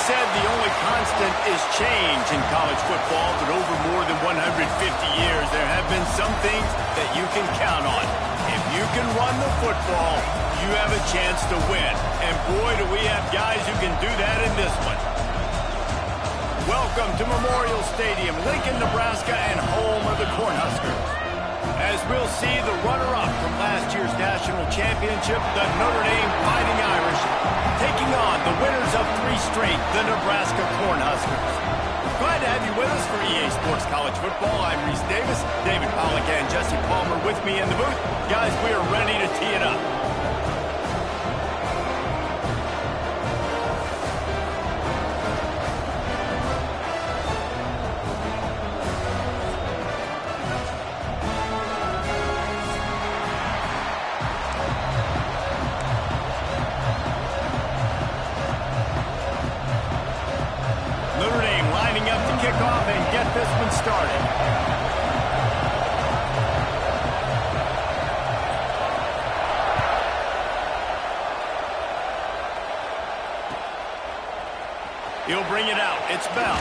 said the only constant is change in college football, but over more than 150 years, there have been some things that you can count on. If you can run the football, you have a chance to win. And boy, do we have guys who can do that in this one. Welcome to Memorial Stadium, Lincoln, Nebraska, and home of the Cornhuskers. As we'll see the runner-up from last year's national championship, the Notre Dame Fighting Irish, taking on the winners of 3 straight, the Nebraska Cornhuskers. Glad to have you with us for EA Sports College Football. I'm Reese Davis, David Pollack and Jesse Palmer with me in the booth. Guys, we are ready to tee it up. Off and get this one started. He'll bring it out. It's Bell.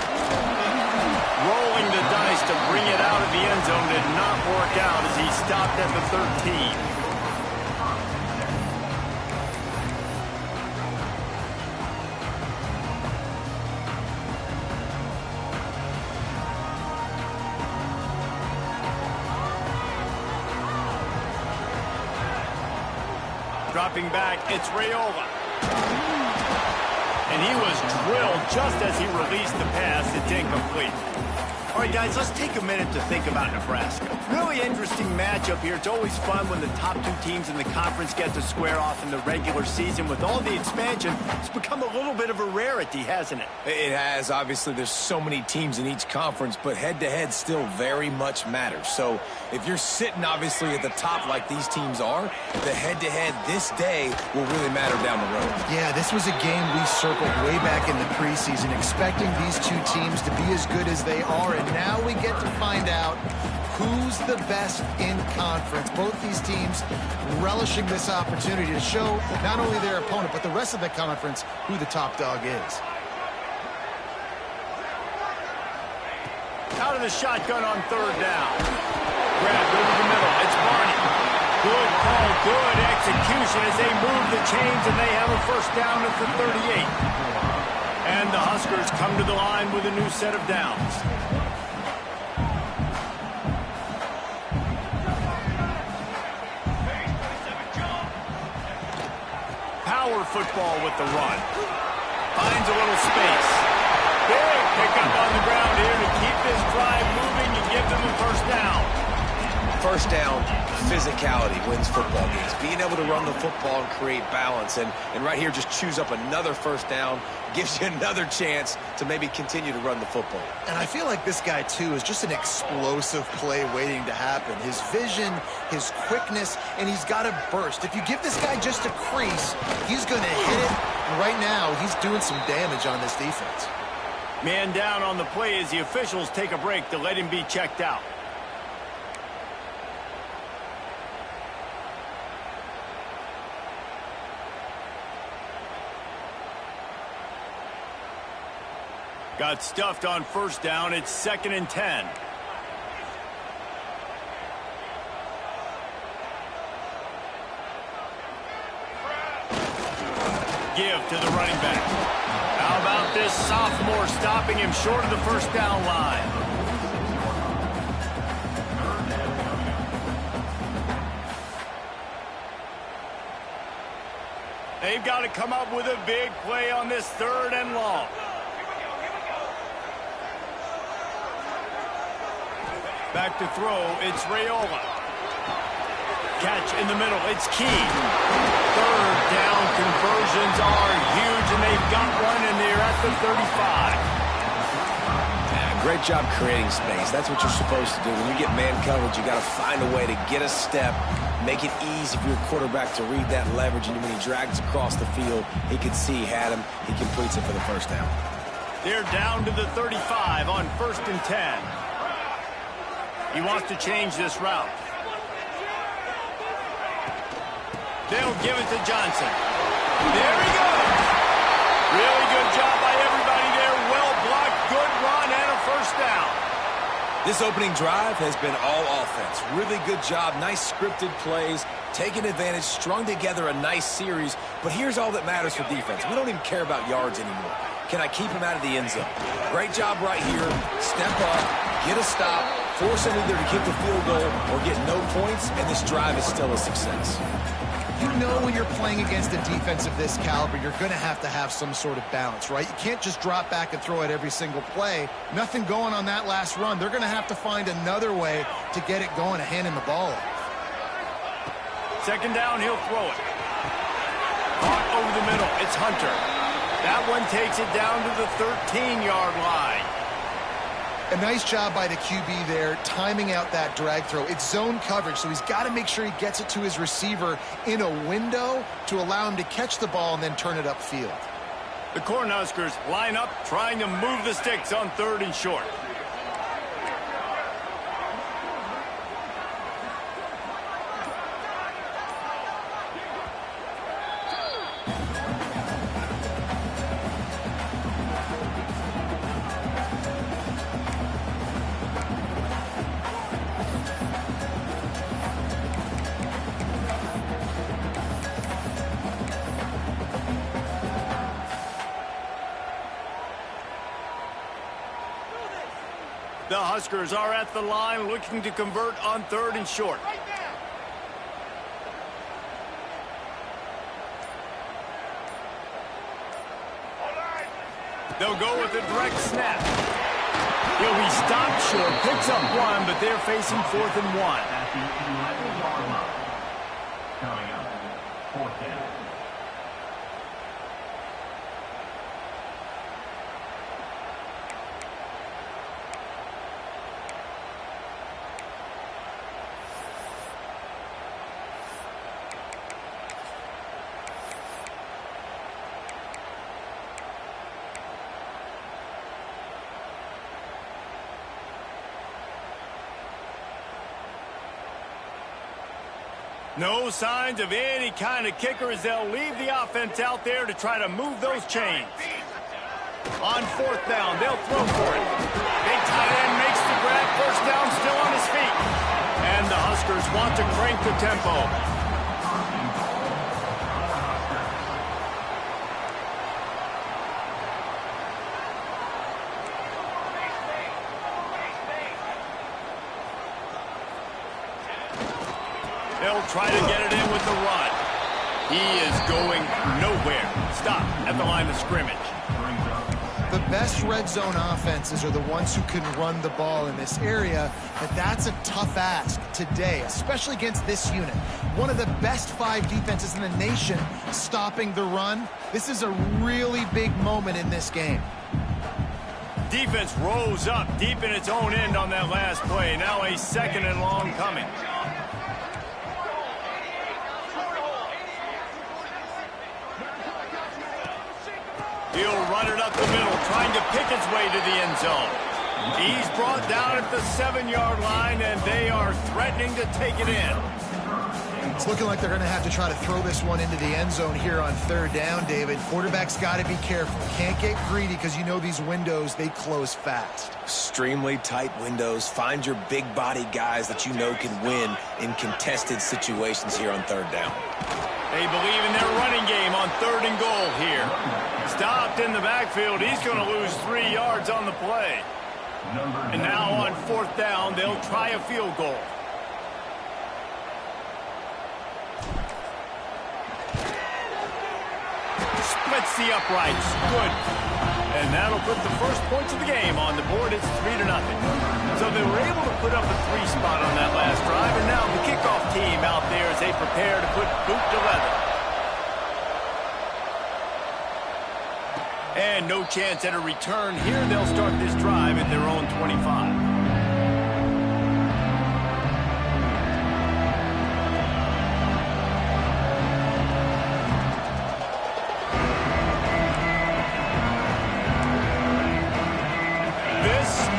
Rolling the dice to bring it out of the end zone did not work out as he stopped at the 13. Dropping back, it's Raiola. And he was drilled just as he released the pass. It's incomplete. All right, guys, let's take a minute to think about Nebraska. Really interesting matchup here. It's always fun when the top 2 teams in the conference get to square off in the regular season. With all the expansion, it's become a little bit of a rarity, hasn't it? It has. Obviously, there's so many teams in each conference, but head-to-head still very much matters. So if you're sitting, obviously, at the top like these teams are, the head-to-head this day will really matter down the road. Yeah, this was a game we circled way back in the preseason, expecting these 2 teams to be as good as they are, and now we get to find out who's the best in conference. Both these teams relishing this opportunity to show not only their opponent, but the rest of the conference who the top dog is. Out of the shotgun on 3rd down. Grabbed over the middle. It's Barney. Good call, good execution as they move the chains, and they have a first down at the 38. And the Huskers come to the line with a new set of downs. Power football with the run. Finds a little space. Big pickup on the ground here to keep this drive moving and give them a first down. First down, physicality wins football games. Being able to run the football and create balance. And right here, just choose up another first down, gives you another chance to maybe continue to run the football. And I feel like this guy, too, is just an explosive play waiting to happen. His vision, his quickness, and he's got a burst. If you give this guy just a crease, he's going to hit it. And right now, he's doing some damage on this defense. Man down on the play as the officials take a break to let him be checked out. Got stuffed on first down. It's 2nd and 10. Give to the running back. How about this sophomore stopping him short of the first down line? They've got to come up with a big play on this 3rd and long. Back to throw, it's Raiola. Catch in the middle, it's key. 3rd down conversions are huge, and they've got one, and they're at the 35. Yeah, great job creating space. That's what you're supposed to do. When you get man coverage, you got to find a way to get a step, make it easy for your quarterback to read that leverage, and when he drags across the field, he can see he had him. He completes it for the first down. They're down to the 35 on 1st and 10. He wants to change this route. They'll give it to Johnson. There he goes. Really good job by everybody This opening drive has been all offense. Really good job, nice scripted plays, taking advantage, strung together a nice series. But here's all that matters for defense. We don't even care about yards anymore. Can I keep him out of the end zone? Great job right here. Step up, get a stop, force him either to kick the field goal or get no points, and this drive is still a success. You know when you're playing against a defense of this caliber, you're going to have some sort of balance, right? You can't just drop back and throw it every single play. Nothing going on that last run. They're going to have to find another way to get it going and handing the ball off. Second down, he'll throw it. Caught over the middle. It's Hunter. That one takes it down to the 13-yard line. A nice job by the QB there, timing out that drag throw. It's zone coverage, so he's got to make sure he gets it to his receiver in a window to allow him to catch the ball and then turn it upfield. The Cornhuskers line up, trying to move the sticks on 3rd and short. The Huskers are at the line looking to convert on 3rd and short. They'll go with a direct snap. He'll be stopped short, picks up one, but they're facing 4th and 1. Coming up, 4th down. No signs of any kind of kicker as they'll leave the offense out there to try to move those chains. On 4th down, they'll throw for it. Big tight end makes the grab, 1st down, still on his feet. And the Huskers want to crank the tempo. They'll try to get it in with the run. He is going nowhere. Stop at the line of scrimmage. The best red zone offenses are the ones who can run the ball in this area, but that's a tough ask today, especially against this unit. One of the best 5 defenses in the nation stopping the run. This is a really big moment in this game. Defense rose up deep in its own end on that last play. Now a 2nd and long coming. He'll run it up the middle, trying to pick his way to the end zone. He's brought down at the 7-yard line, and they are threatening to take it in. It's looking like they're going to have to try to throw this one into the end zone here on 3rd down, David. Quarterback's got to be careful. Can't get greedy because you know these windows, they close fast. Extremely tight windows. Find your big body guys that you know can win in contested situations here on 3rd down. They believe in their running game on 3rd and goal here. Stopped in the backfield. He's going to lose 3 yards on the play. And now on 4th down, they'll try a field goal. Splits the uprights. Good. And that'll put the first points of the game on the board. It's 3-0. So they were able to put up a 3 spot on that last drive. And now the kickoff team out there as they prepare to put boot to leather. And no chance at a return here. They'll start this drive at their own 25.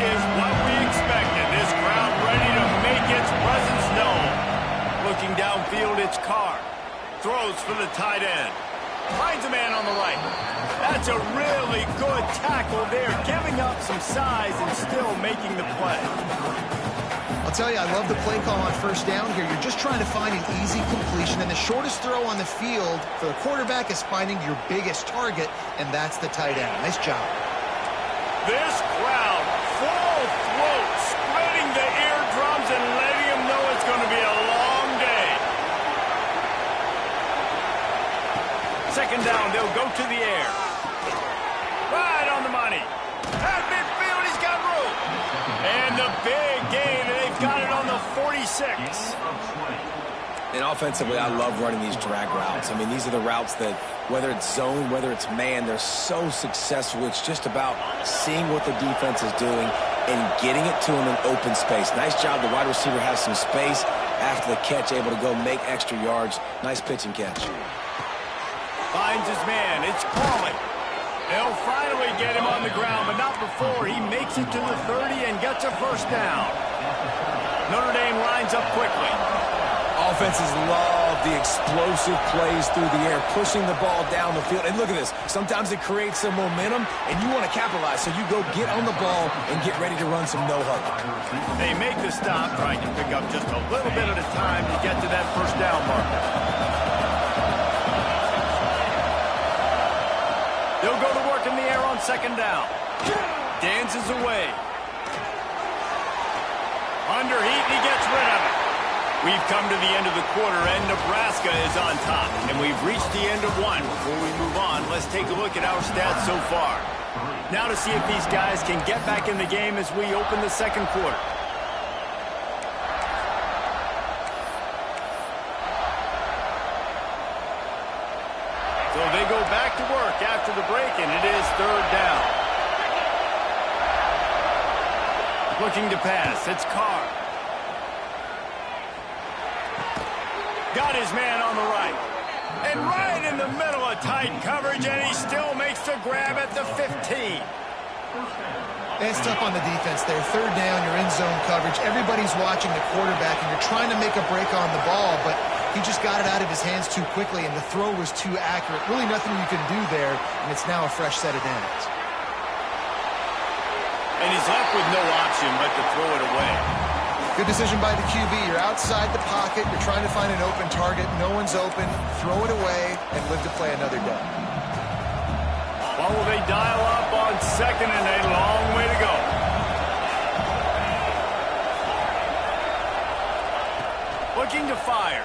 Is what we expected. This crowd ready to make its presence known. Looking downfield, it's Carr. Throws for the tight end. Finds a man on the right. That's a really good tackle there, giving up some size and still making the play. I'll tell you, I love the play call on first down here. You're just trying to find an easy completion, and the shortest throw on the field for the quarterback is finding your biggest target, and that's the tight end. Nice job. This crowd, full throat, spreading the eardrums and letting them know it's going to be a long day. Second down, they'll go to the air. Right on the money. At midfield, he's got room. And the big gain, and they've got it on the 46. And offensively, I love running these drag routes. I mean, these are the routes that, whether it's zone, whether it's man, they're so successful. It's just about seeing what the defense is doing and getting it to them in open space. Nice job. The wide receiver has some space after the catch, able to go make extra yards. Nice pitch and catch. Finds his man. It's Pauly. They'll finally get him on the ground, but not before he makes it to the 30 and gets a first down. Notre Dame lines up quickly. Offenses love the explosive plays through the air, pushing the ball down the field. And look at this. Sometimes it creates some momentum, and you want to capitalize. So you go get on the ball and get ready to run some no-huddle. They make the stop, trying to pick up just a little bit at a time to get to that first down marker. They'll go to work in the air on second down. Dances away. Under heat, and he gets rid of it. We've come to the end of the quarter, and Nebraska is on top. And we've reached the end of one. Before we move on, let's take a look at our stats so far. Now to see if these guys can get back in the game as we open the second quarter. So they go back to work after the break, and it is third down. Looking to pass. It's Carr. Got his man on the right. And right in the middle of tight coverage, and he still makes the grab at the 15. That's tough on the defense there. Third down, you're in zone coverage. Everybody's watching the quarterback, and you're trying to make a break on the ball, but he just got it out of his hands too quickly, and the throw was too accurate. Really nothing you can do there, and it's now a fresh set of downs. And he's left with no option but to throw it away. Good decision by the QB. You're outside the pocket. You're trying to find an open target. No one's open. Throw it away and live to play another down. Well, will they dial up on second, and a long way to go. Looking to fire.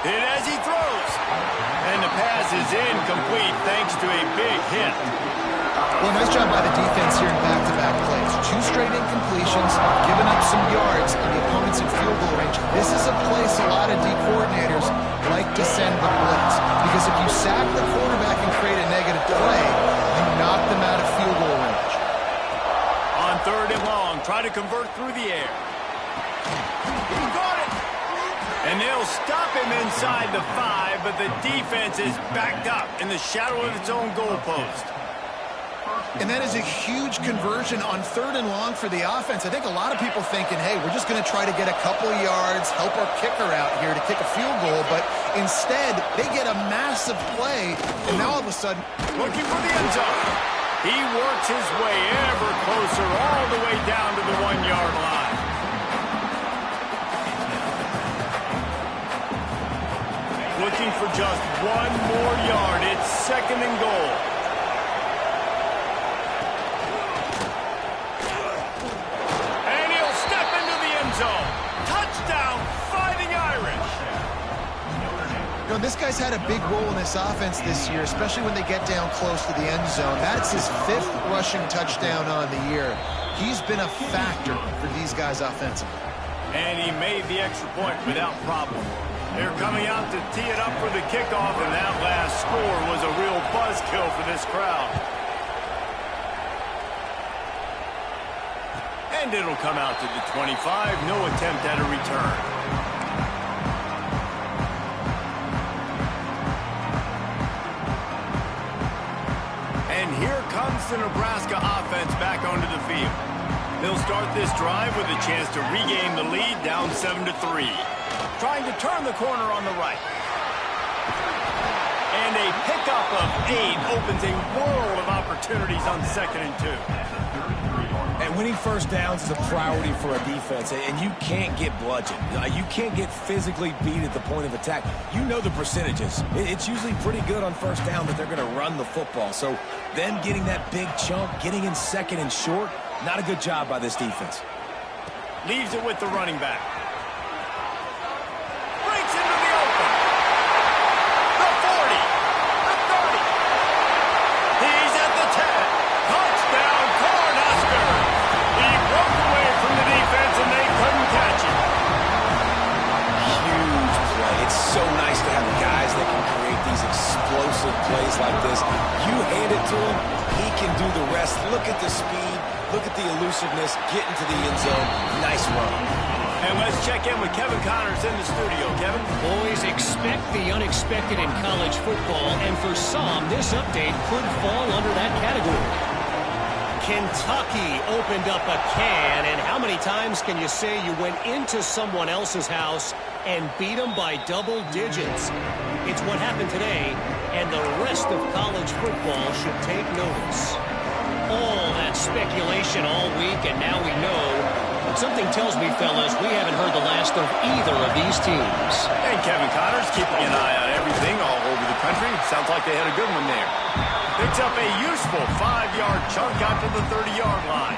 Hit as he throws. And the pass is incomplete thanks to a big hit. Well, nice job by the defense here in back-to-back plays. 2 straight incompletions, giving up some yards, and the opponent's in field goal range. This is a place a lot of D coordinators like to send the blitz, because if you sack the quarterback and create a negative play, you knock them out of field goal range. On third and long, try to convert through the air. He got it! And they'll stop him inside the 5, but the defense is backed up in the shadow of its own goalpost. And that is a huge conversion on third and long for the offense. I think a lot of people thinking, hey, we're just going to try to get a couple of yards, help our kicker out here to kick a field goal. But instead, they get a massive play, and now all of a sudden, looking for the end zone. He works his way ever closer all the way down to the 1-yard line. Looking for just one more yard. It's second and goal. Touchdown, Fighting Irish. You know, this guy's had a big role in this offense this year, especially when they get down close to the end zone. That's his 5th rushing touchdown on the year. He's been a factor for these guys offensively. And he made the extra point without problem. They're coming out to tee it up for the kickoff, and that last score was a real buzzkill for this crowd. And it'll come out to the 25. No attempt at a return. And here comes the Nebraska offense back onto the field. They'll start this drive with a chance to regain the lead, down 7-3. Trying to turn the corner on the right. And a pickup of 8 opens a world of opportunities on 2nd and 2. And winning first downs is a priority for a defense, and you can't get bludgeoned. You can't get physically beat at the point of attack. You know the percentages. It's usually pretty good on first down that they're going to run the football. So then getting that big chunk, getting in 2nd and short, not a good job by this defense. Leaves it with the running back. Breaks into the open. The 40. The 30. He's at the 10. Touchdown, Cornhuskers. He broke away from the defense and they couldn't catch him. Huge play. It's so nice to have guys that can create these explosive plays like this. You hand it to him, he can do the rest. Look at the speed. Look at the elusiveness, get into the end zone. Nice run. And let's check in with Kevin Connors in the studio. Kevin? Boys, expect the unexpected in college football, and for some, this update could fall under that category. Kentucky opened up a can, and how many times can you say you went into someone else's house and beat them by double digits? It's what happened today, and the rest of college football should take notice. All that speculation all week, and now we know. But something tells me, fellas, we haven't heard the last of either of these teams. And Kevin Connors keeping an eye on everything all over the country. Sounds like they had a good one there. Picks up a useful 5-yard chunk out to the 30-yard line.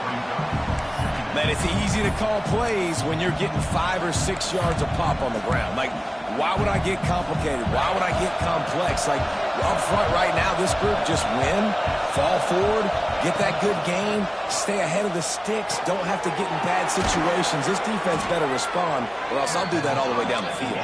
Man, it's easy to call plays when you're getting 5 or 6 yards of pop on the ground. Like, why would I get complicated? Why would I get complex? Like, up front right now, this group just win, fall forward, get that good game, stay ahead of the sticks, don't have to get in bad situations. This defense better respond, or else I'll do that all the way down the field.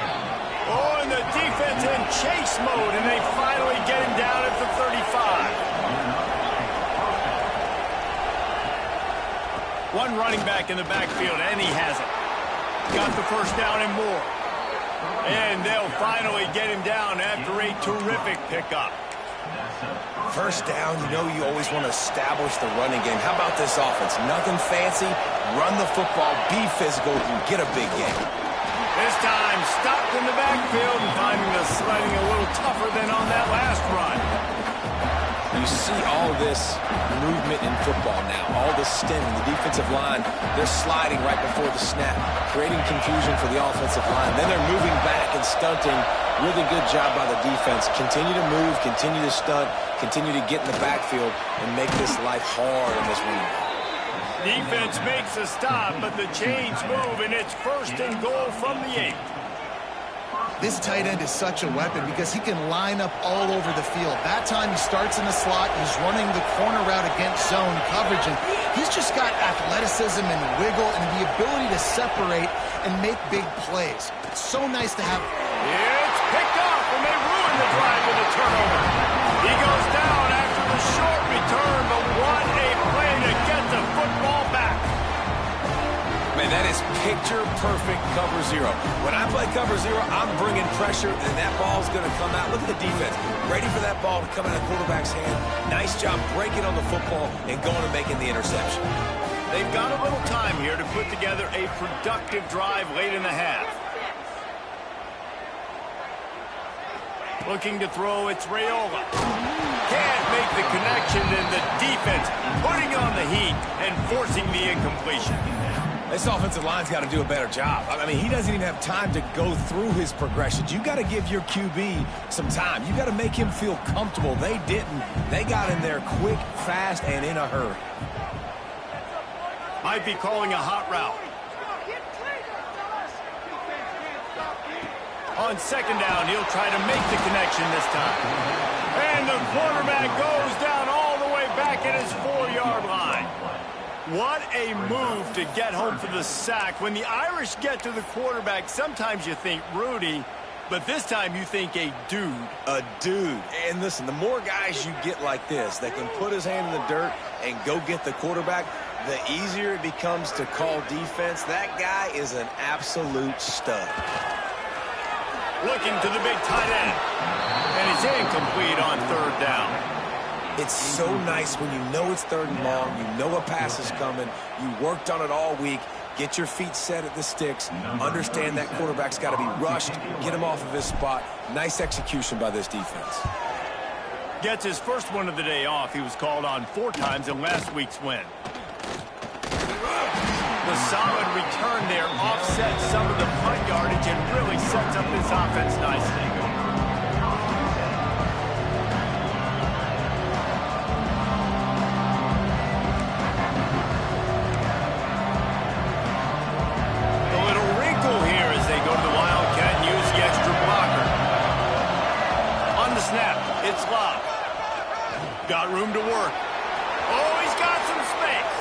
Oh, and the defense in chase mode, and they finally get him down at the 35. One running back in the backfield, and he has it. Got the first down and more. And they'll finally get him down after a terrific pickup. First down, you know you always want to establish the running game. How about this offense? Nothing fancy. Run the football, be physical, and get a big game. This time, stopped in the backfield and finding the sledding a little tougher than on that last run. You see all this movement in football now, all the stemming, the defensive line, they're sliding right before the snap, creating confusion for the offensive line. Then they're moving back and stunting. Really good job by the defense. Continue to move, continue to stunt, continue to get in the backfield and make this life hard on this running back. Defense makes a stop, but the chains move, and it's 1st and goal from the 8. This tight end is such a weapon because he can line up all over the field. That time he starts in the slot, he's running the corner route against zone coverage, and he's just got athleticism and wiggle and the ability to separate and make big plays. It's so nice to have. It's picked off, and they ruin the drive with a turnover. He goes down after the short return, but what a play to get the football back. Man, that is picture-perfect cover zero. When I play cover zero, I'm bringing pressure, and that ball's going to come out. Look at the defense. Ready for that ball to come out of the quarterback's hand. Nice job breaking on the football and going and making the interception. They've got a little time here to put together a productive drive late in the half. Looking to throw, it's Raiola. Can't make the connection, and the defense putting on the heat and forcing the incompletion. This offensive line's got to do a better job. I mean, he doesn't even have time to go through his progressions. You got to give your QB some time. You got to make him feel comfortable. They didn't. They got in there quick, fast, and in a hurry. Might be calling a hot route. On 2nd down, he'll try to make the connection this time. And the quarterback goes down all the way back at his 4-yard line. What a move to get home for the sack. When the Irish get to the quarterback, sometimes you think Rudy, but this time you think a dude. A dude. And listen, the more guys you get like this that can put his hand in the dirt and go get the quarterback, the easier it becomes to call defense. That guy is an absolute stud. Looking to the big tight end. And he's incomplete on 3rd down. It's so nice when you know it's 3rd and long, you know a pass is coming, you worked on it all week, get your feet set at the sticks, understand that quarterback's got to be rushed, get him off of his spot. Nice execution by this defense. Gets his first one of the day off. He was called on 4 times in last week's win. The solid return there offsets some of the punt yardage and really sets up this offense nicely. A little wrinkle here as they go to the Wildcat and use the extra blocker. On the snap, it's locked. Got room to work. Oh, he's got some space.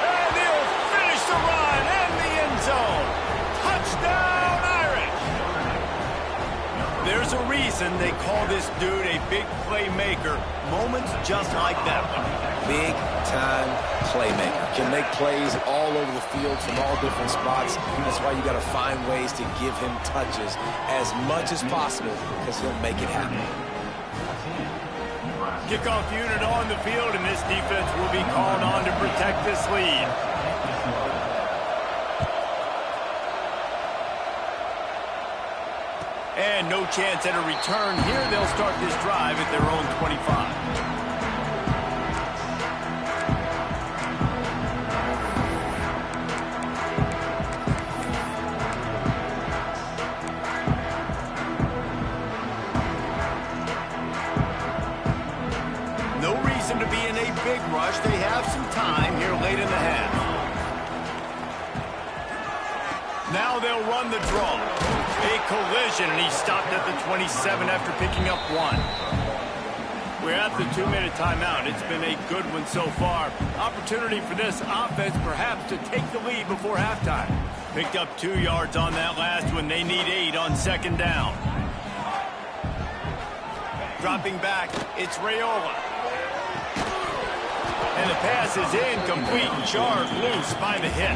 And he'll finish the run in the end zone. Touchdown, Irish. There's a reason they call this dude a big playmaker. Moments just like that one. Big-time playmaker. Can make plays all over the field from all different spots. That's why you got to find ways to give him touches as much as possible because he'll make it happen. Kickoff unit on the field, and this defense will be called on to protect this lead. And no chance at a return here. They'll start this drive at their own 25. To be in a big rush. They have some time here late in the half. Now they'll run the draw. A collision, and he stopped at the 27 after picking up 1. We're at the 2-minute timeout. It's been a good one so far. Opportunity for this offense perhaps to take the lead before halftime. Picked up 2 yards on that last one. They need 8 on 2nd down. Dropping back, it's Raiola. And the pass is incomplete, jarred loose by the hit.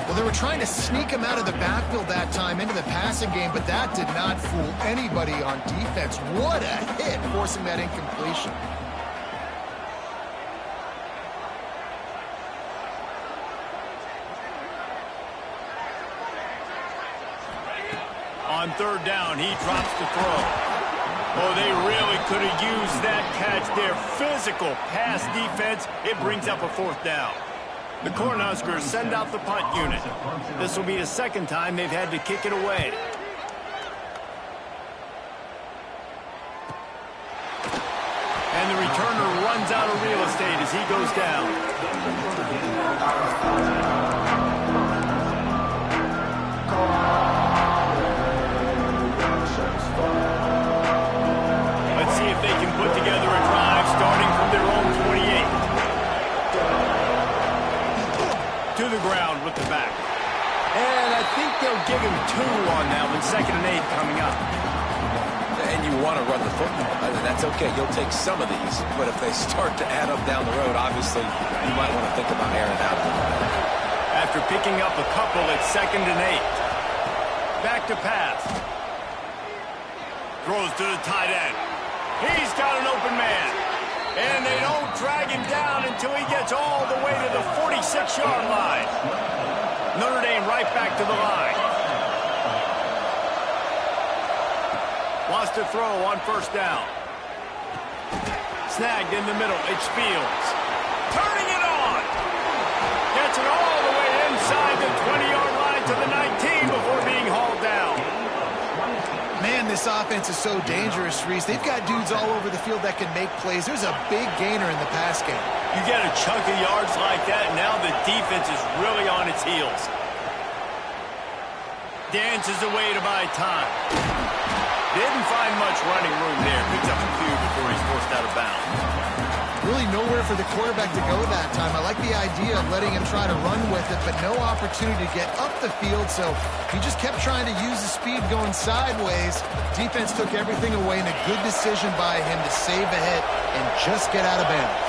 Well, they were trying to sneak him out of the backfield that time into the passing game, but that did not fool anybody on defense. What a hit, forcing that incompletion. On 3rd down, he drops the throw. Oh, they really could have used that catch there. Physical pass defense. It brings up a 4th down. The Cornhuskers send out the punt unit. This will be the 2nd time they've had to kick it away. And the returner runs out of real estate as he goes down. They can put together a drive starting from their own 28. To the ground with the back. And I think they'll give him 2 on that one. 2nd and 8 coming up. And you want to run the football. That's okay. You'll take some of these. But if they start to add up down the road, obviously, you might want to think about airing out a little bit. After picking up a couple, it's 2nd and 8. Back to pass. Throws to the tight end. He's got an open man. And they don't drag him down until he gets all the way to the 46-yard line. Notre Dame right back to the line. Wants to throw on 1st down. Snagged in the middle. It's Fields. Turning it on. Gets it all the way inside the 20-yard line to the 19 before being hauled down. Man, this offense is so dangerous, Reese. They've got dudes all over the field that can make plays. There's a big gainer in the pass game. You get a chunk of yards like that, and now the defense is really on its heels. Dances away to buy time. Didn't find much running room there. Picks up a few before he's forced out of bounds. Really nowhere for the quarterback to go that time. I like the idea of letting him try to run with it, but no opportunity to get up the field, so he just kept trying to use the speed going sideways. Defense took everything away, and a good decision by him to save a hit and just get out of bounds.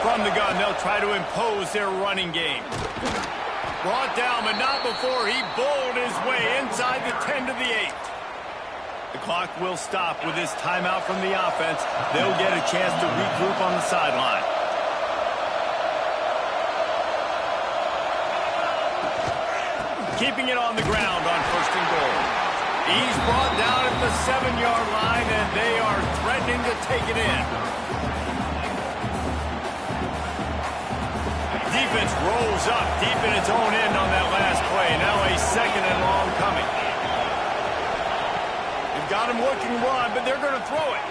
From the gun, they'll try to impose their running game. Brought down, but not before he bowled his way inside the 10 to the 8. The clock will stop with this timeout from the offense. They'll get a chance to regroup on the sideline. keeping it on the ground on 1st and goal. He's brought down at the 7-yard line, and they are threatening to take it in. Defense rolls up deep in its own end on that last play. Now a 2nd and long coming. They've got him looking one, but they're going to throw it.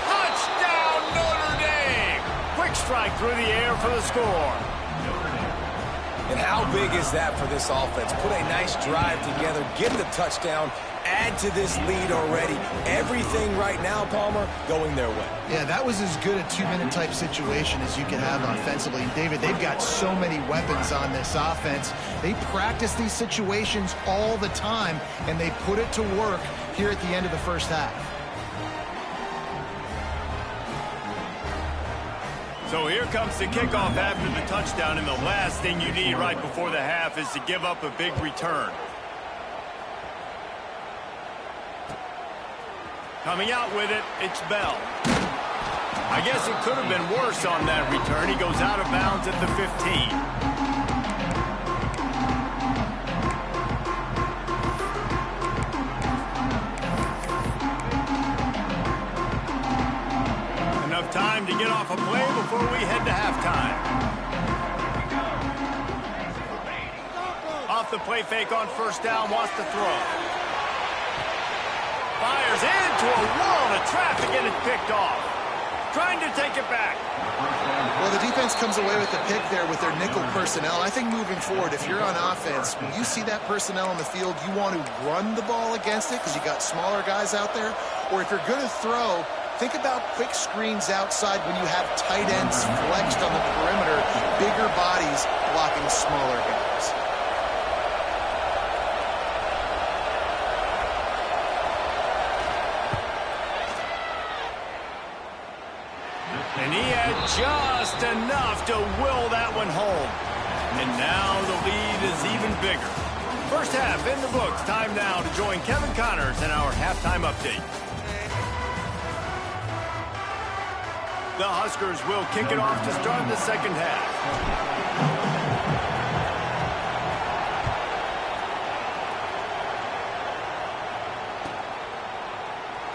Touchdown, Notre Dame! Quick strike through the air for the score. And how big is that for this offense? Put a nice drive together, get the touchdown, add to this lead already. Everything right now, Palmer, going their way. Yeah, that was as good a 2-minute type situation as you can have offensively. And David, they've got so many weapons on this offense. They practice these situations all the time, and they put it to work here at the end of the first half. So here comes the kickoff after the touchdown, and the last thing you need right before the half is to give up a big return. Coming out with it, it's Bell. I guess it could have been worse on that return. He goes out of bounds at the 15. Time to get off a play before we head to halftime. Off the play fake on 1st down, wants to throw. Fires into a world of traffic and it's picked off. Trying to take it back. Well, the defense comes away with the pick there with their nickel personnel. I think moving forward, if you're on offense, when you see that personnel on the field, you want to run the ball against it because you got smaller guys out there. Or if you're going to throw, think about quick screens outside when you have tight ends flexed on the perimeter, bigger bodies blocking smaller guys. And he had just enough to will that one home. And now the lead is even bigger. First half in the books. Time now to join Kevin Connors in our halftime update. The Huskers will kick it off to start the second half.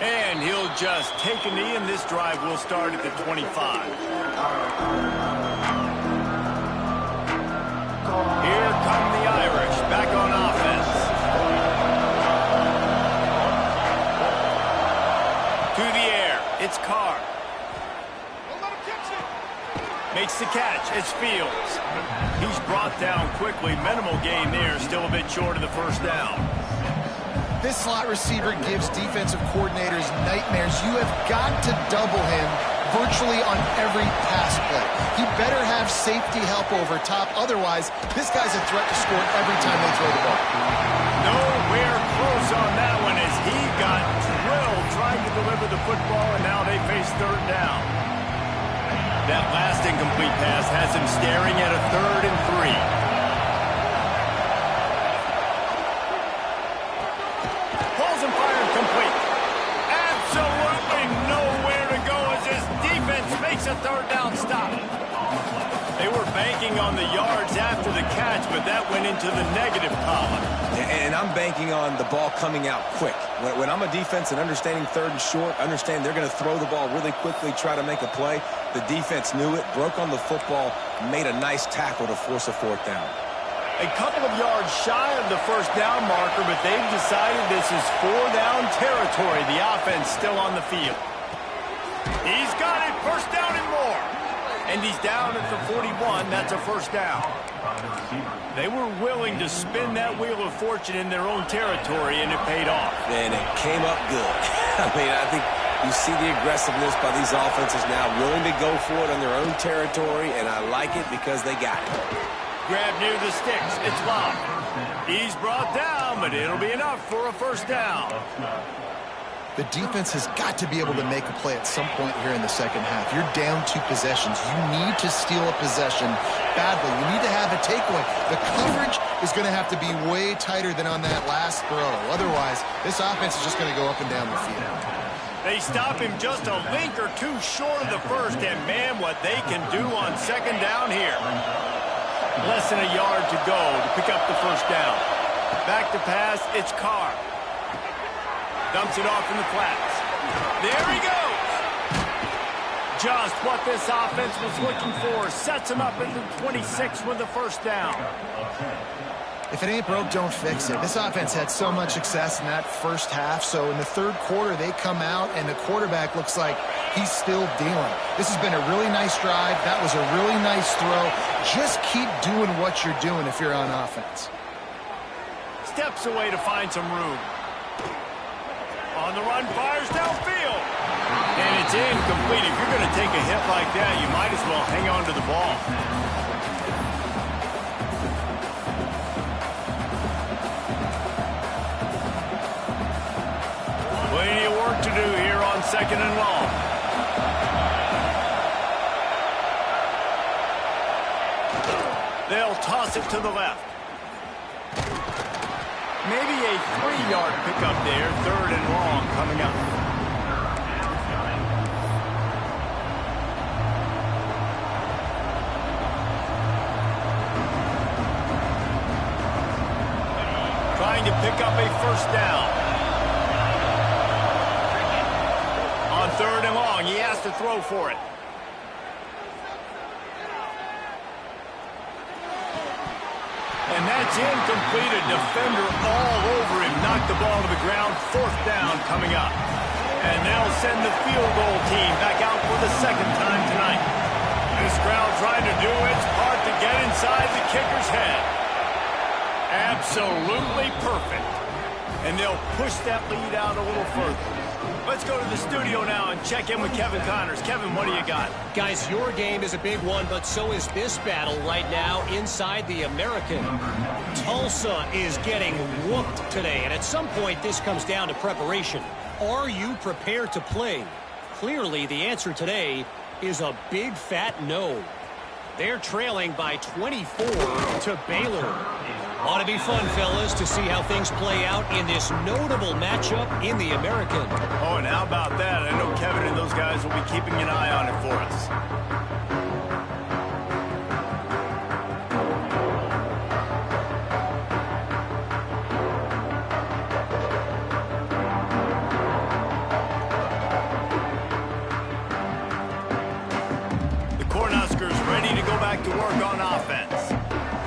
And he'll just take a knee, and this drive will start at the 25. Here come the Irish, back on offense. To the air, it's Carr. Makes the catch. It's Fields. He's brought down quickly. Minimal gain there. Still a bit short of the 1st down. This slot receiver gives defensive coordinators nightmares. You have got to double him virtually on every pass play. He better have safety help over top. Otherwise, this guy's a threat to score every time they throw the ball. Nowhere close on that one as he got drilled trying to deliver the football, and now they face 3rd down. That last incomplete pass has him staring at a 3rd and 3. Pulls and fired complete. Absolutely nowhere to go as his defense makes a 3rd down stop. They were banking on the yards after the catch, but that went into the negative column. And I'm banking on the ball coming out quick. When I'm a defense and understanding 3rd and short, understand they're going to throw the ball really quickly, try to make a play. The defense knew it, broke on the football, made a nice tackle to force a 4th down. A couple of yards shy of the 1st down marker, but they've decided this is 4-down territory. The offense still on the field. He's got it, 1st down and more. And he's down at the 41. That's a 1st down. They were willing to spin that wheel of fortune in their own territory, and it paid off. And it came up good. I mean, I think you see the aggressiveness by these offenses now, willing to go for it on their own territory, and I like it because they got it. Grab near the sticks. It's Locke. He's brought down, but it'll be enough for a 1st down. The defense has got to be able to make a play at some point here in the second half. You're down 2 possessions. You need to steal a possession badly. You need to have a takeaway. The coverage is going to have to be way tighter than on that last throw. Otherwise, this offense is just going to go up and down the field. They stop him just a link or 2 short of the 1st, and man, what they can do on 2nd down here. Less than a yard to go to pick up the 1st down. Back to pass, it's Carr. Dumps it off in the flats. There he goes. Just what this offense was looking for. Sets him up at the 26 with the first down. If it ain't broke, don't fix it. This offense had so much success in that first half, so in the third quarter, they come out, and the quarterback looks like he's still dealing. This has been a really nice drive. That was a really nice throw. Just keep doing what you're doing if you're on offense. Steps away to find some room. On the run, fires downfield. And it's incomplete. If you're going to take a hit like that, you might as well hang on to the ball. Plenty of work to do here on 2nd and long. They'll toss it to the left. Maybe a 3-yard pickup there. 3rd and long coming up. Trying to pick up a first down. On 3rd and long, he has to throw for it. And that's incomplete. A defender all over him. Knocked the ball to the ground. 4th down coming up. And they'll send the field goal team back out for the 2nd time tonight. This crowd trying to do its part to get inside the kicker's head. Absolutely perfect. And they'll push that lead out a little further. Let's go to the studio now and check in with Kevin Connors. Kevin, what do you got? Guys, your game is a big one, but so is this battle right now inside the American. Tulsa is getting whooped today, and at some point this comes down to preparation. Are you prepared to play? Clearly, the answer today is a big fat no. They're trailing by 24 to Baylor. Ought to be fun, fellas, to see how things play out in this notable matchup in the American. Oh, and how about that? I know Kevin and those guys will be keeping an eye on it for us. The Cornhuskers ready to go back to work on offense.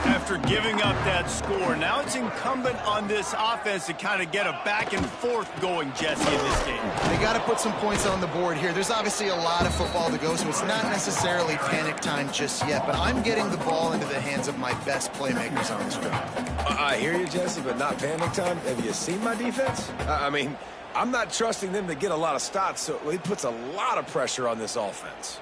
After giving up that score, now it's incumbent on this offense to kind of get a back and forth going, Jesse, in this game. They got to put some points on the board here. There's obviously a lot of football to go, so it's not necessarily panic time just yet, but I'm getting the ball into the hands of my best playmakers on this drive. I hear you, Jesse, but not panic time. Have you seen my defense? I mean, I'm not trusting them to get a lot of stops, so it puts a lot of pressure on this offense.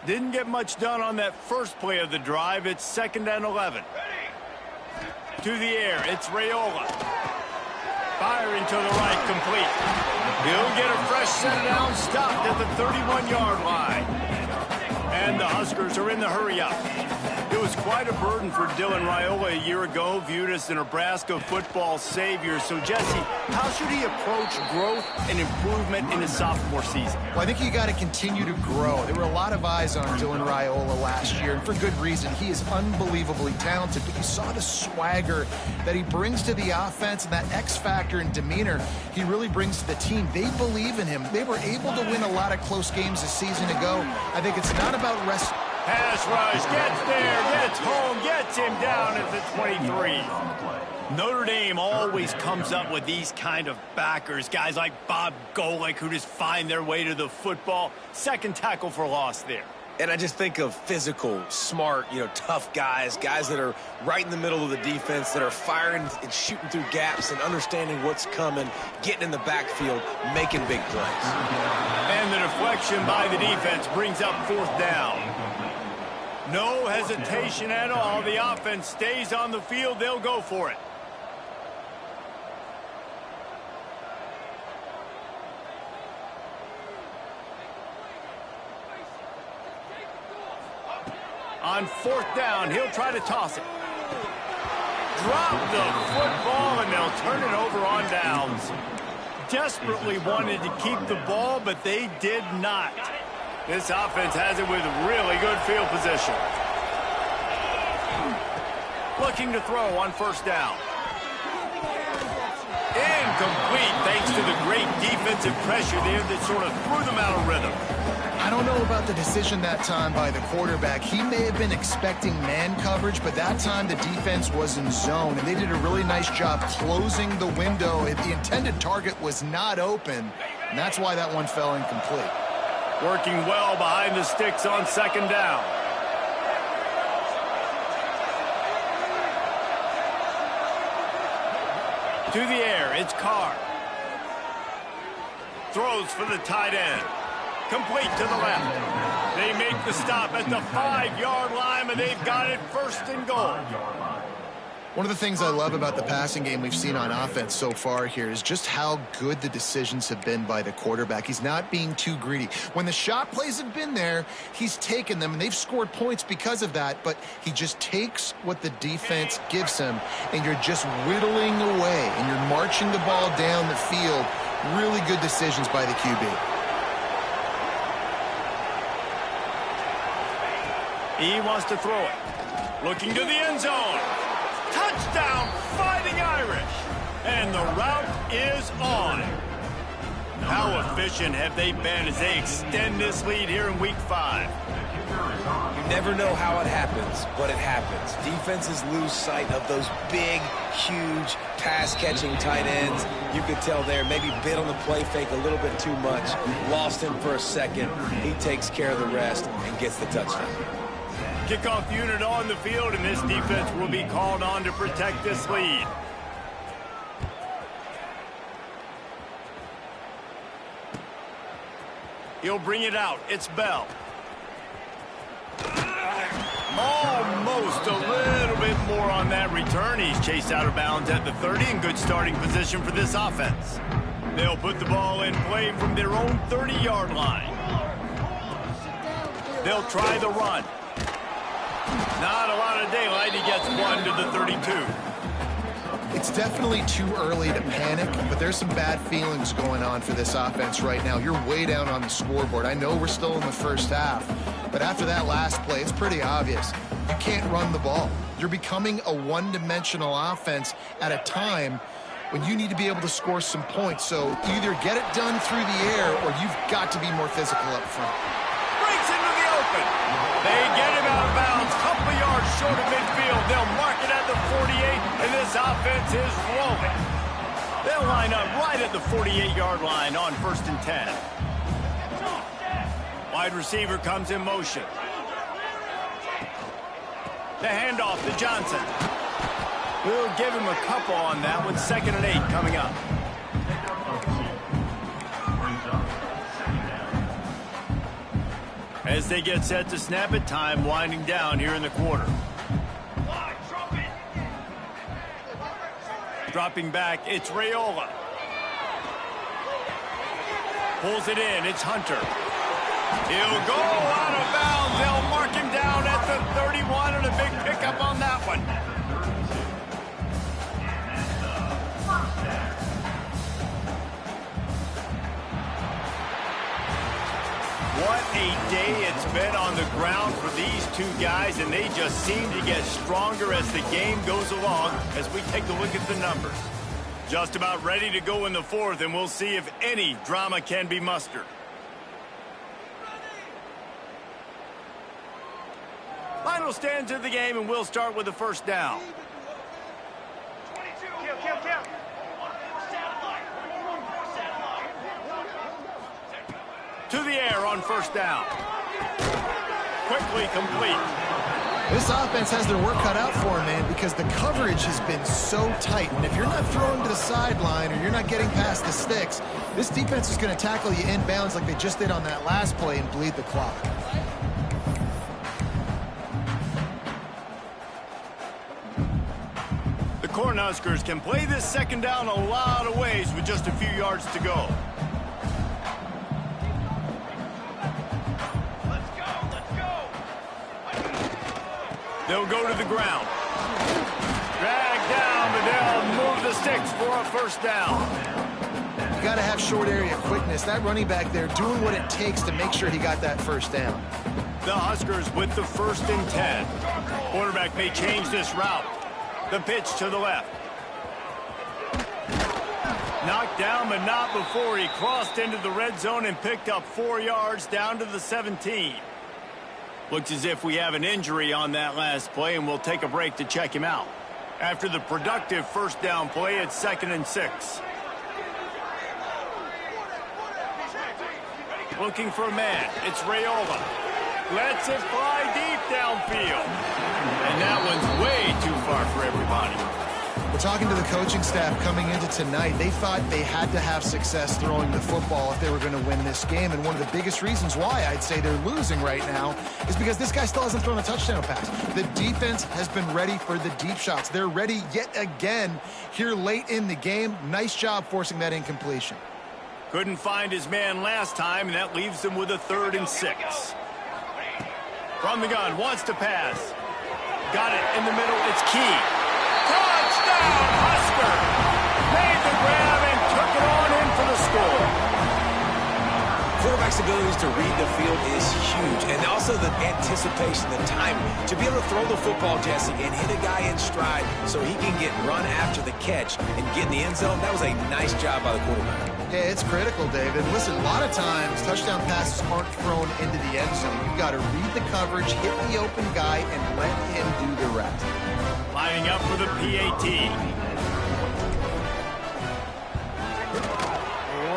Didn't get much done on that first play of the drive. It's 2nd and 11. To the air, it's Raiola. Firing to the right, complete. He'll get a fresh set down, stopped at the 31-yard line. And the Huskers are in the hurry-up. It was quite a burden for Dylan Raiola a year ago, viewed as the Nebraska football savior. So, Jesse, how should he approach growth and improvement in his sophomore season? Well, I think you got to continue to grow. There were a lot of eyes on Dylan Raiola last year, and for good reason. He is unbelievably talented, but you saw the swagger that he brings to the offense and that X factor and demeanor he really brings to the team. They believe in him. They were able to win a lot of close games a season ago. I think it's not about rest. Pass rush, gets there, gets home, gets him down at the 23. Notre Dame always comes up with these kind of backers, guys like Bob Golick who just find their way to the football. 2nd tackle for loss there. And I just think of physical, smart, tough guys that are right in the middle of the defense, that are firing and shooting through gaps and understanding what's coming, getting in the backfield, making big plays. And the deflection by the defense brings up 4th down. No hesitation at all. The offense stays on the field. They'll go for it. On 4th down, he'll try to toss it. Drop the football, and they'll turn it over on downs. Desperately wanted to keep the ball, but they did not. This offense has it with really good field position. Looking to throw on first down. Incomplete thanks to the great defensive pressure there that sort of threw them out of rhythm. I don't know about the decision that time by the quarterback. He may have been expecting man coverage, but that time the defense was in zone, and they did a really nice job closing the window. The intended target was not open, and that's why that one fell incomplete. Working well behind the sticks on second down. To the air, it's Carr. Throws for the tight end. Complete to the left. They make the stop at the 5-yard line, and they've got it first and goal. One of the things I love about the passing game we've seen on offense so far here is just how good the decisions have been by the quarterback. He's not being too greedy. When the shot plays have been there, he's taken them, and they've scored points because of that, but he just takes what the defense gives him, and you're just whittling away, and you're marching the ball down the field. Really good decisions by the QB. He wants to throw it. Looking to the end zone. Touchdown, Fighting Irish. And the route is on. How efficient have they been as they extend this lead here in Week 5? You never know how it happens, but it happens. Defenses lose sight of those big, huge, pass-catching tight ends. You could tell there, maybe bit on the play fake a little bit too much. Lost him for a second. He takes care of the rest and gets the touchdown. Kickoff unit on the field, and this defense will be called on to protect this lead. He'll bring it out. It's Bell. Almost a little bit more on that return. He's chased out of bounds at the 30 in good starting position for this offense. They'll put the ball in play from their own 30-yard line. They'll try the run. Not a lot of daylight. He gets one to the 32. It's definitely too early to panic, but there's some bad feelings going on for this offense right now. You're way down on the scoreboard. I know we're still in the first half, but after that last play, it's pretty obvious. You can't run the ball. You're becoming a one-dimensional offense at a time when you need to be able to score some points. So either get it done through the air or you've got to be more physical up front. Breaks into the open. They get him out of bounds, couple of yards short of midfield. They'll mark it at the 48, and this offense is rolling. They'll line up right at the 48-yard line on 1st and 10. Wide receiver comes in motion. The handoff to Johnson. We'll give him a couple on that one. 2nd and 8 coming up. As they get set to snap it, time winding down here in the quarter. Dropping back, it's Raiola. Pulls it in, it's Hunter. He'll go out of bounds. They'll mark him down at the 31, and a big pickup on that one. What a day it's been on the ground for these two guys, and they just seem to get stronger as the game goes along as we take a look at the numbers. Just about ready to go in the 4th, and we'll see if any drama can be mustered. Final stands of the game, and we'll start with the first down. 22. Kill. To the air on first down. Quickly complete. This offense has their work cut out for them, man, because the coverage has been so tight. And if you're not throwing to the sideline or you're not getting past the sticks, this defense is going to tackle you inbounds like they just did on that last play and bleed the clock. The Cornhuskers can play this second down a lot of ways with just a few yards to go. They'll go to the ground. Drag down, but they'll move the sticks for a first down. You got to have short area quickness. That running back there doing what it takes to make sure he got that first down. The Huskers with the 1st and 10. Quarterback may change this route. The pitch to the left. Knocked down, but not before he crossed into the red zone and picked up 4 yards down to the 17. Looks as if we have an injury on that last play, and we'll take a break to check him out. After the productive first down play, it's 2nd and 6. Looking for a man. It's Rayola. Lets it fly deep downfield. And that one's way too far for everybody. We're talking to the coaching staff coming into tonight. They thought they had to have success throwing the football if they were going to win this game. And one of the biggest reasons why I'd say they're losing right now is because this guy still hasn't thrown a touchdown pass. The defense has been ready for the deep shots. They're ready yet again here late in the game. Nice job forcing that incompletion. Couldn't find his man last time, and that leaves him with a 3rd and 6. From the gun, wants to pass. Got it in the middle, it's Key. Touchdown, Husker! Made the grab and took it on in for the score. Quarterback's abilities to read the field is huge, and also the anticipation, the timing. To be able to throw the football, Jesse, and hit a guy in stride so he can get run after the catch and get in the end zone, that was a nice job by the quarterback. Yeah, it's critical, David. Listen, a lot of times touchdown passes aren't thrown into the end zone. You've got to read the coverage, hit the open guy, and let him do the rest. Lining up for the PAT.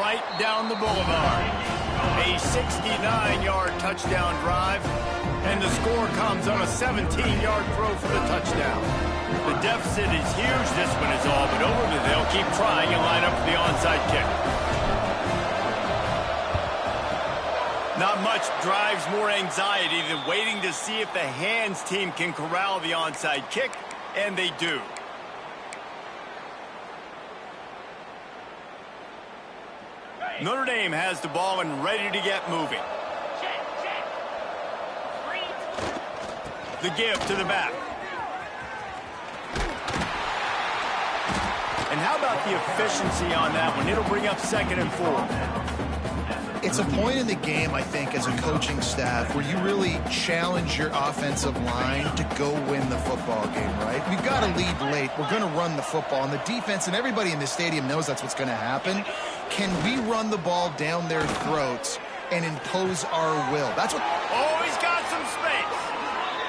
Right down the boulevard. A 69-yard touchdown drive, and the score comes on a 17-yard throw for the touchdown. The deficit is huge, this one is all but over, but they'll keep trying and line up for the onside kick. Not much drives more anxiety than waiting to see if the hands team can corral the onside kick, and they do. Notre Dame has the ball and ready to get moving. The give to the back. And how about the efficiency on that one? It'll bring up 2nd and 4. It's a point in the game, I think, as a coaching staff where you really challenge your offensive line to go win the football game, right? We've got to lead late. We're going to run the football. And the defense and everybody in the stadium knows that's what's going to happen. Can we run the ball down their throats and impose our will? That's what... Oh, he's got some space.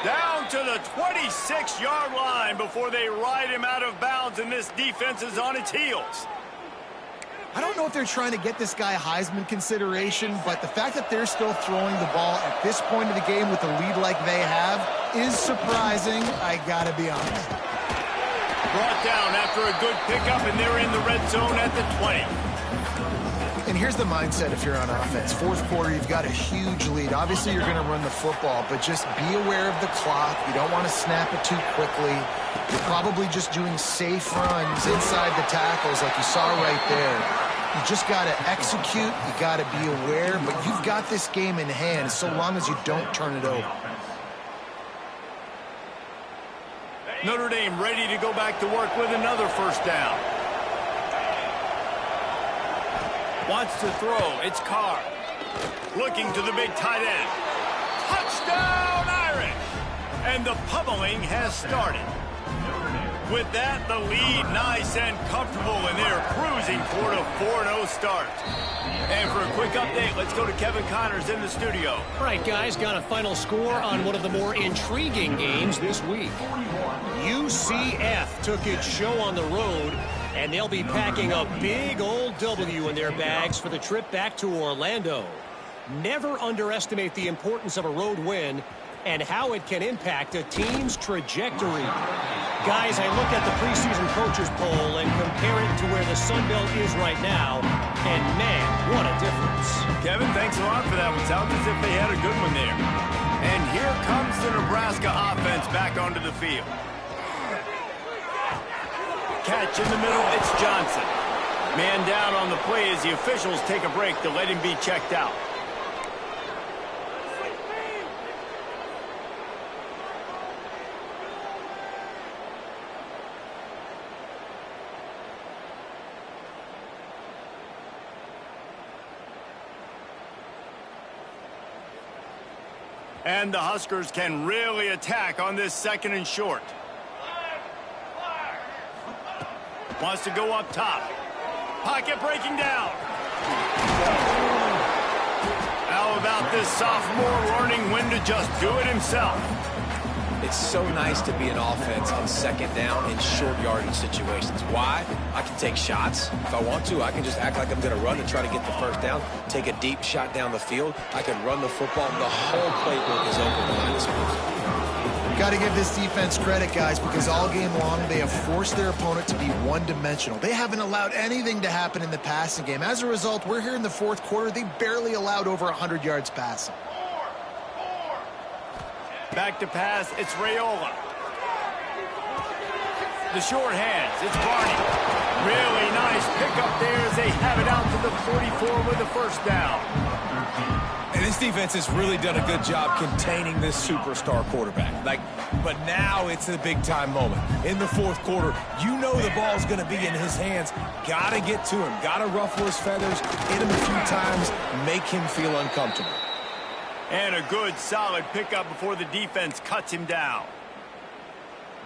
Down to the 26-yard line before they ride him out of bounds, and this defense is on its heels. I don't know if they're trying to get this guy Heisman consideration, but the fact that they're still throwing the ball at this point of the game with a lead like they have is surprising, I gotta be honest. Brought down after a good pickup, and they're in the red zone at the 20. And here's the mindset if you're on offense. 4th quarter, you've got a huge lead. Obviously, you're going to run the football, but just be aware of the clock. You don't want to snap it too quickly. You're probably just doing safe runs inside the tackles like you saw right there. You just got to execute. You got to be aware, but you've got this game in hand so long as you don't turn it over. Notre Dame ready to go back to work with another first down. Wants to throw. It's Carr. Looking to the big tight end. Touchdown, Irish! And the pummeling has started. With that, the lead nice and comfortable, and they're cruising toward a 4-0 start. And for a quick update, let's go to Kevin Connors in the studio. All right, guys, got a final score on one of the more intriguing games this week. UCF took its show on the road, and they'll be packing a big old W in their bags for the trip back to Orlando. Never underestimate the importance of a road win and how it can impact a team's trajectory. Guys, I look at the preseason coaches poll and compare it to where the Sun Belt is right now, and man, what a difference. Kevin, thanks a lot for that one. Sounds as if they had a good one there. And here comes the Nebraska offense back onto the field. Catch in the middle, it's Johnson. Man down on the play as the officials take a break to let him be checked out. And the Huskers can really attack on this 2nd and short. Wants to go up top. Pocket breaking down. How about this sophomore learning when to just do it himself? It's so nice to be an offense on second down in short yardage situations. Why? I can take shots. If I want to, I can just act like I'm going to run and try to get the first down, take a deep shot down the field. I can run the football. The whole playbook is open behind the screens. Got to give this defense credit, guys, because all game long they have forced their opponent to be one-dimensional. They haven't allowed anything to happen in the passing game. As a result, we're here in the fourth quarter. They barely allowed over 100 yards passing. Back to pass, it's Raiola. The short hands, it's Barney. Really nice pickup there as they have it out to the 44 with the first down. And this defense has really done a good job containing this superstar quarterback. But now it's a big-time moment. In the fourth quarter, you know the ball's going to be in his hands. Got to get to him. Got to ruffle his feathers, hit him a few times, make him feel uncomfortable. And a good, solid pickup before the defense cuts him down.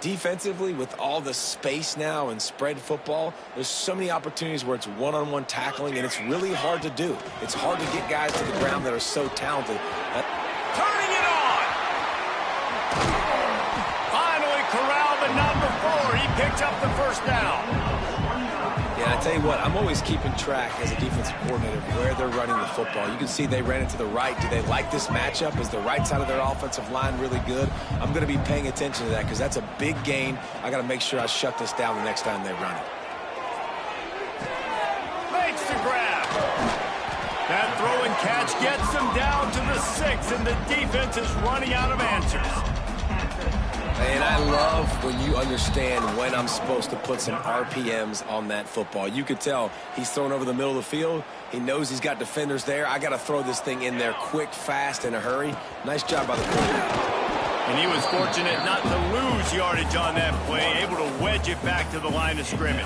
Defensively, with all the space now and spread football, there's so many opportunities where it's one-on-one tackling, and it's really hard to do. It's hard to get guys to the ground that are so talented. Turning it on! Finally corralled, but not before. He picks up the first down. Yeah, I tell you what, I'm always keeping track as a defensive coordinator of where they're running the football. You can see they ran it to the right. Do they like this matchup? Is the right side of their offensive line really good? I'm going to be paying attention to that because that's a big gain. I got to make sure I shut this down the next time they run it. Makes the grab. That throw and catch gets them down to the 6, and the defense is running out of answers. And I love when you understand when I'm supposed to put some RPMs on that football. You could tell he's thrown over the middle of the field. He knows he's got defenders there. I got to throw this thing in there quick, fast, in a hurry. Nice job by the quarterback. And he was fortunate not to lose yardage on that play, able to wedge it back to the line of scrimmage.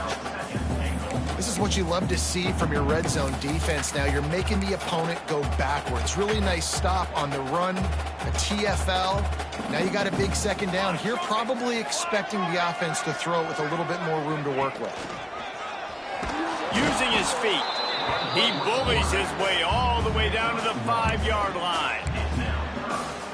This is what you love to see from your red zone defense now. You're making the opponent go backwards. Really nice stop on the run, a TFL. Now you got a big second down. Here probably expecting the offense to throw it with a little bit more room to work with. Using his feet, he bullies his way all the way down to the 5-yard line.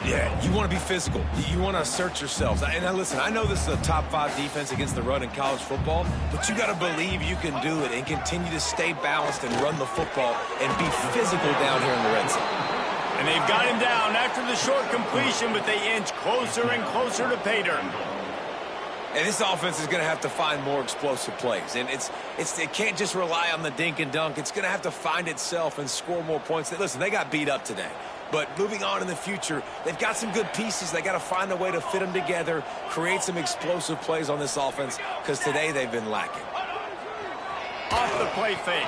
Yeah, you want to be physical. You want to assert yourselves. And now listen, I know this is a top 5 defense against the run in college football, but you got to believe you can do it and continue to stay balanced and run the football and be physical down here in the red zone. And they've got him down after the short completion, but they inch closer and closer to pay dirt. And this offense is going to have to find more explosive plays. And it can't just rely on the dink and dunk. It's going to have to find itself and score more points. Listen, they got beat up today. But moving on in the future, they've got some good pieces. They got to find a way to fit them together, create some explosive plays on this offense, because today they've been lacking. Off the play fake.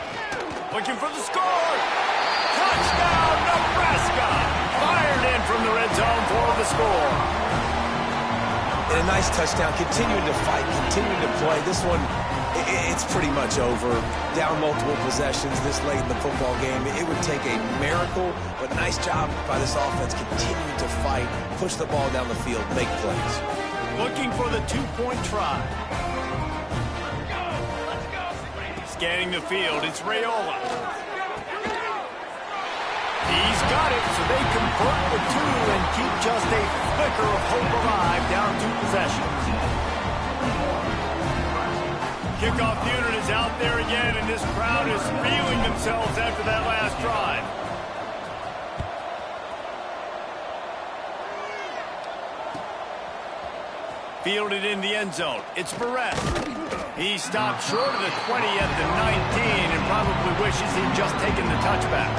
Looking for the score. Touchdown, Nebraska. Fired in from the red zone for the score. And a nice touchdown, continuing to fight, continuing to play. This one, it's pretty much over. Down multiple possessions this late in the football game. It would take a miracle, but nice job by this offense continuing to fight, push the ball down the field, make plays. Looking for the 2-point try. Scanning the field, it's Raiola. He's got it, so they convert the 2 and keep just a flicker of hope alive, down 2 possessions. Kickoff unit is out there again, and this crowd is feeling themselves after that last drive. Fielded in the end zone. It's Barrett. He stopped short of the 20 at the 19 and probably wishes he'd just taken the touchback.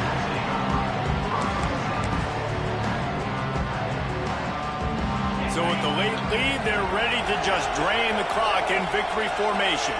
So with the late lead, they're ready to just drain the clock in victory formation.